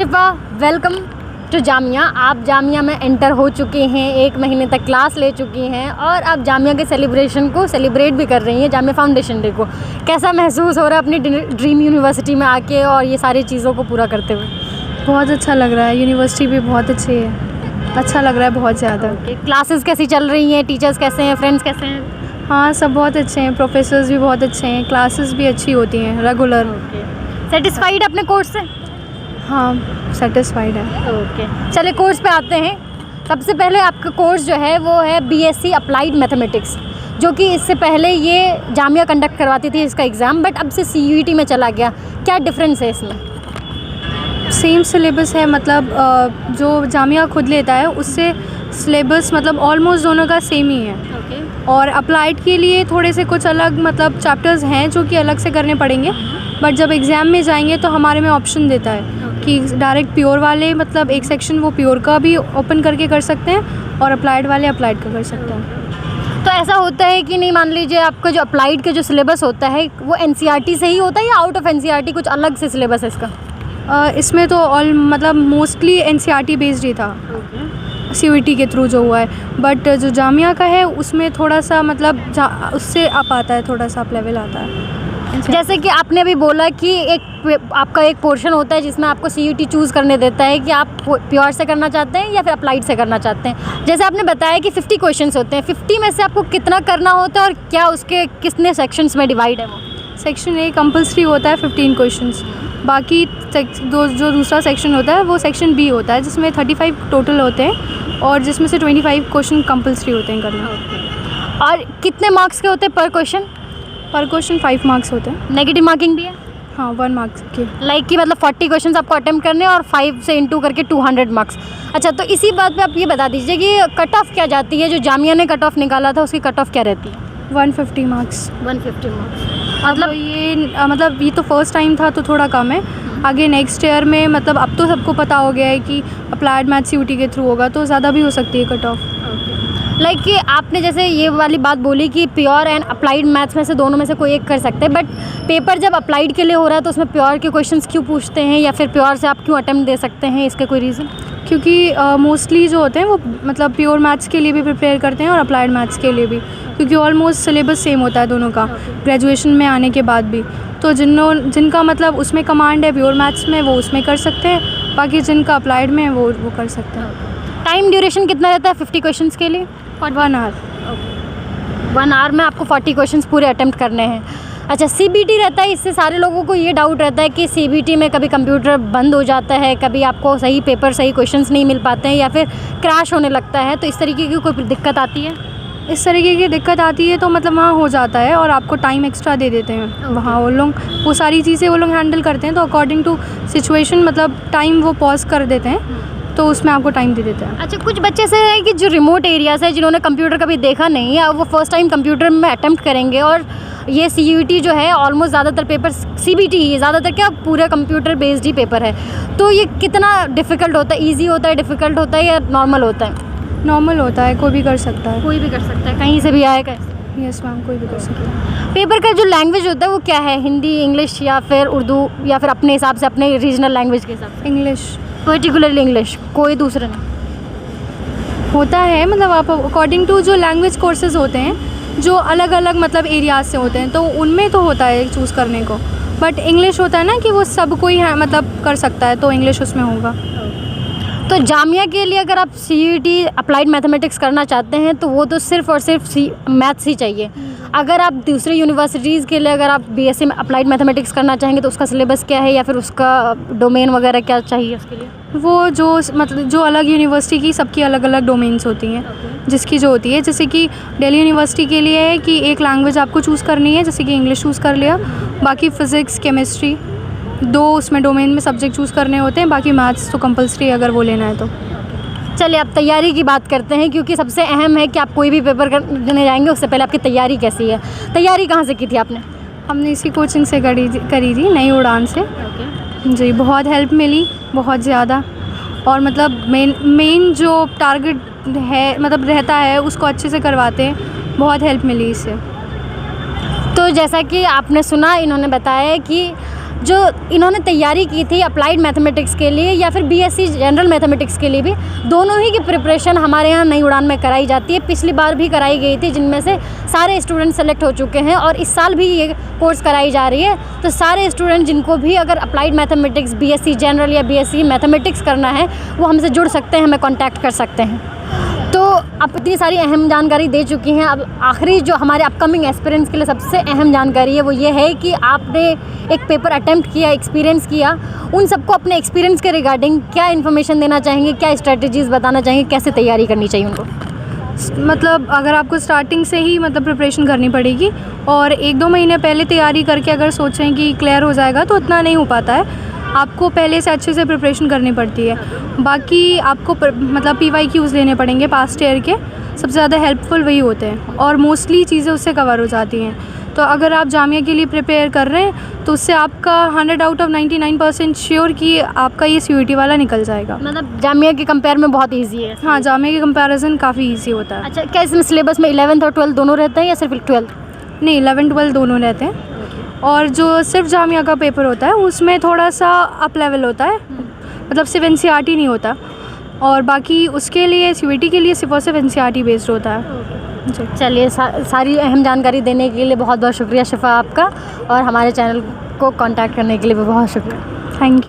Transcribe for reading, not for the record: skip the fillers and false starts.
Shifa, welcome to Jamia. आप जामिया में enter हो चुके हैं, 1 महीने तक क्लास ले चुकी हैं और आप जामिया के सेलिब्रेशन को सेलिब्रेट भी कर रही हैं, जामिया फाउंडेशन डे को। कैसा महसूस हो रहा है अपनी ड्रीम यूनिवर्सिटी में आके और ये सारी चीज़ों को पूरा करते हुए? बहुत अच्छा लग रहा है, यूनिवर्सिटी भी बहुत अच्छी है, अच्छा लग रहा है बहुत ज़्यादा। क्लासेस कैसी चल रही हैं, टीचर्स कैसे हैं, फ्रेंड्स कैसे हैं? हाँ, सब बहुत अच्छे हैं, प्रोफेसर्स भी बहुत अच्छे हैं, क्लासेस भी अच्छी होती हैं रेगुलर। सेटिस्फाइड अपने कोर्स से? हाँ, सेटिस्फाइड है। ओके, चलिए कोर्स पे आते हैं। सबसे पहले आपका कोर्स जो है वो है बीएससी अप्लाइड मैथमेटिक्स, जो कि इससे पहले ये जामिया कंडक्ट करवाती थी इसका एग्ज़ाम, बट अब से सीयूईटी में चला गया। क्या डिफरेंस है इसमें? सेम सिलेबस है, मतलब जो जामिया खुद लेता है उससे सिलेबस मतलब ऑलमोस्ट दोनों का सेम ही है। और अप्लाइड के लिए थोड़े से कुछ अलग मतलब चैप्टर्स हैं जो कि अलग से करने पड़ेंगे, बट जब एग्ज़ाम में जाएंगे तो हमारे में ऑप्शन देता है कि डायरेक्ट प्योर वाले मतलब एक सेक्शन वो प्योर का भी ओपन करके कर सकते हैं और अप्लाइड वाले अप्लाइड का कर सकते हैं। तो ऐसा होता है कि नहीं, मान लीजिए आपका जो अप्लाइड का जो सिलेबस होता है वो एनसीईआरटी से ही होता है या आउट ऑफ एनसीईआरटी कुछ अलग से सिलेबस है इसका? इसमें तो ऑल मतलब मोस्टली एनसीईआरटी बेस्ड ही था, सीयूईटी के थ्रू जो हुआ है, बट जो जामिया का है उसमें थोड़ा सा मतलब उससे अप आता है, थोड़ा सा अप लेवल आता है। जैसे कि आपने अभी बोला कि आपका एक पोर्शन होता है जिसमें आपको सीयूईटी चूज़ करने देता है कि आप प्योर से करना चाहते हैं या फिर अप्लाइड से करना चाहते हैं। जैसे आपने बताया कि 50 क्वेश्चंस होते हैं, 50 में से आपको कितना करना होता है और क्या उसके कितने सेक्शंस में डिवाइड है? वो सेक्शन ए कंपल्सरी होता है 15 क्वेश्चंस, बाकी जो दूसरा सेक्शन होता है वो सेक्शन बी होता है जिसमें 35 टोटल होते हैं और जिसमें से 25 क्वेश्चन कंपल्सरी होते हैं करना। और कितने मार्क्स के होते हैं पर क्वेश्चन? पर क्वेश्चन 5 मार्क्स होते हैं। नेगेटिव मार्किंग भी है? हाँ, 1 मार्क्स के। लाइक कि मतलब 40 क्वेश्चन आपको अटेम्प्ट करने और 5 से इंटू करके 200 मार्क्स। अच्छा, तो इसी बात पे आप ये बता दीजिए कि कट ऑफ क्या जाती है, जो जामिया ने कट ऑफ निकाला था उसकी कट ऑफ क्या रहती है? 150 मार्क्स। 150 मार्क्स मतलब ये तो फर्स्ट टाइम था तो थोड़ा कम है। आगे नेक्स्ट ईयर में मतलब अब तो सबको पता हो गया है कि अप्लाइड मैथ सीयूईटी के थ्रू होगा तो ज़्यादा भी हो सकती है कट ऑफ। लाइक कि आपने जैसे ये वाली बात बोली कि प्योर एंड अप्लाइड मैथ्स में से दोनों में से कोई एक कर सकते हैं, बट पेपर जब अप्लाइड के लिए हो रहा है तो उसमें प्योर के क्वेश्चंस क्यों पूछते हैं या फिर प्योर से आप क्यों अटेम्प्ट दे सकते हैं, इसका कोई रीज़न? क्योंकि मोस्टली जो होते हैं वो मतलब प्योर मैथ्स के लिए भी प्रिपेयर करते हैं और अप्लाइड मैथ्स के लिए भी, क्योंकि ऑलमोस्ट सिलेबस सेम होता है दोनों का ग्रेजुएशन में आने के बाद भी। तो जिनका मतलब उसमें कमांड है प्योर मैथ्स में वो उसमें कर सकते हैं, बाकी जिनका अप्लाइड में है वो कर सकते हैं। टाइम ड्यूरेशन कितना रहता है 50 क्वेश्चन के लिए? 1 आवर। 1 आवर में आपको 40 क्वेश्चन पूरे अटेम्प्ट करने हैं। अच्छा, सीबीटी रहता है, इससे सारे लोगों को ये डाउट रहता है कि सीबीटी में कभी कंप्यूटर बंद हो जाता है, कभी आपको सही पेपर सही क्वेश्चंस नहीं मिल पाते हैं या फिर क्रैश होने लगता है, तो इस तरीके की कोई दिक्कत आती है? इस तरीके की दिक्कत आती है तो मतलब वहाँ हो जाता है और आपको टाइम एक्स्ट्रा दे देते हैं। वहाँ वो सारी चीज़ें वो लोग हैंडल करते हैं, तो अकॉर्डिंग टू सिचुएशन मतलब टाइम वो पॉज कर देते हैं, तो उसमें आपको टाइम दे देते हैं। अच्छा, कुछ बच्चे से है कि जो रिमोट एरियाज़ है, जिन्होंने कंप्यूटर कभी देखा नहीं है, वो फर्स्ट टाइम कंप्यूटर में अटेम्प्ट करेंगे और ये सीयूईटी जो है ऑलमोस्ट ज़्यादातर पेपर सीबीटी ही है, ज़्यादातर क्या पूरा कंप्यूटर बेस्ड ही पेपर है, तो ये कितना डिफ़िकल्ट होता है? ईजी होता है, डिफ़िकल्ट होता है या नॉर्मल होता है? नॉर्मल होता है, कोई भी कर सकता है। कोई भी कर सकता है, कहीं से भी आएगा? यस मैम, कोई भी कर सकता है। पेपर का जो लैंग्वेज होता है वो क्या है? हिंदी, इंग्लिश या फिर उर्दू या फिर अपने हिसाब से अपने रीजनल लैंग्वेज के हिसाब से? इंग्लिश। पर्टिकुलरली इंग्लिश, कोई दूसरा नहीं होता है? मतलब आप अकॉर्डिंग टू जो लैंग्वेज कोर्सेज होते हैं जो अलग अलग मतलब एरियाज से होते हैं तो उनमें तो होता है चूज़ करने को, बट इंग्लिश होता है ना कि वो सब कोई मतलब कर सकता है, तो इंग्लिश उसमें होगा। तो जामिया के लिए अगर आप सीयूईटी अप्लाइड मैथमेटिक्स करना चाहते हैं तो वो तो सिर्फ और सिर्फ मैथ्स ही चाहिए। अगर आप दूसरे यूनिवर्सिटीज़ के लिए अगर आप बीएससी में अप्लाइड मैथमेटिक्स करना चाहेंगे तो उसका सिलेबस क्या है या फिर उसका डोमेन वगैरह क्या चाहिए उसके लिए? वो जो अलग यूनिवर्सिटी की सबकी अलग अलग डोमेन्स होती हैं, जिसकी जो होती है, जैसे कि दिल्ली यूनिवर्सिटी के लिए है कि एक लैंग्वेज आपको चूज़ करनी है, जैसे कि इंग्लिश चूज़ कर लिया, बाकी फ़िज़िक्स केमिस्ट्री 2 उसमें डोमेन में सब्जेक्ट चूज़ करने होते हैं, बाकी मैथ्स तो कंपलसरी अगर वो लेना है तो। चलिए अब तैयारी की बात करते हैं, क्योंकि सबसे अहम है कि आप कोई भी पेपर देने जाएंगे उससे पहले आपकी तैयारी कैसी है? तैयारी कहाँ से की थी आपने? हमने इसी कोचिंग से करी थी, नई उड़ान से। जी, बहुत हेल्प मिली, बहुत ज़्यादा, और मतलब मेन जो टारगेट है मतलब रहता है उसको अच्छे से करवाते हैं, बहुत हेल्प मिली इससे। तो जैसा कि आपने सुना, इन्होंने बताया कि जो इन्होंने तैयारी की थी अप्लाइड मैथमेटिक्स के लिए या फिर बीएससी जनरल मैथमेटिक्स के लिए भी, दोनों ही की प्रिपरेशन हमारे यहाँ नई उड़ान में कराई जाती है। पिछली बार भी कराई गई थी, जिनमें से सारे स्टूडेंट सेलेक्ट हो चुके हैं और इस साल भी ये कोर्स कराई जा रही है। तो सारे स्टूडेंट जिनको भी अगर अप्लाइड मैथमेटिक्स, बीएससी जनरल या बीएससी मैथमेटिक्स करना है, वो हमसे जुड़ सकते हैं, हमें कॉन्टैक्ट कर सकते हैं। तो आप इतनी सारी अहम जानकारी दे चुकी हैं। अब आखिरी जो हमारे अपकमिंग एस्पिरेंट्स के लिए सबसे अहम जानकारी है वो ये है कि आपने एक पेपर अटेम्प्ट किया, एक्सपीरियंस किया, उन सबको अपने एक्सपीरियंस के रिगार्डिंग क्या इन्फॉर्मेशन देना चाहेंगे, क्या स्ट्रेटजीज़ बताना चाहेंगे, कैसे तैयारी करनी चाहिए उनको? मतलब अगर आपको स्टार्टिंग से ही मतलब प्रिपरेशन करनी पड़ेगी और 1-2 महीने पहले तैयारी करके अगर सोचें कि क्लियर हो जाएगा तो उतना नहीं हो पाता है। आपको पहले से अच्छे से प्रिपरेशन करनी पड़ती है। बाकी आपको मतलब PYQs लेने पड़ेंगे पास्ट ईयर के, सबसे ज़्यादा हेल्पफुल वही होते हैं और मोस्टली चीज़ें उससे कवर हो जाती हैं। तो अगर आप जामिया के लिए प्रिपेयर कर रहे हैं तो उससे आपका 100 आउट ऑफ 99% श्योर कि आपका ये CUET वाला निकल जाएगा। मतलब जामिया के कंपेयर में बहुत ईजी है? हाँ, जामिया के कंपैरिजन काफ़ी ईजी होता है। अच्छा, क्या इसमें सिलेबस में 11th और 12th दोनों रहते हैं या सिर्फ 12th? नहीं, 11-12 दोनों रहते हैं। और जो सिर्फ जामिया का पेपर होता है उसमें थोड़ा सा अप लेवल होता है, मतलब सिर्फ NCERT नहीं होता। और बाकी उसके लिए CUET के लिए सिर्फ और सिर्फ NCERT बेस्ड होता है। चलिए, सारी अहम जानकारी देने के लिए बहुत बहुत शुक्रिया शिफा आपका, और हमारे चैनल को कांटेक्ट करने के लिए भी बहुत शुक्रिया। Thank you.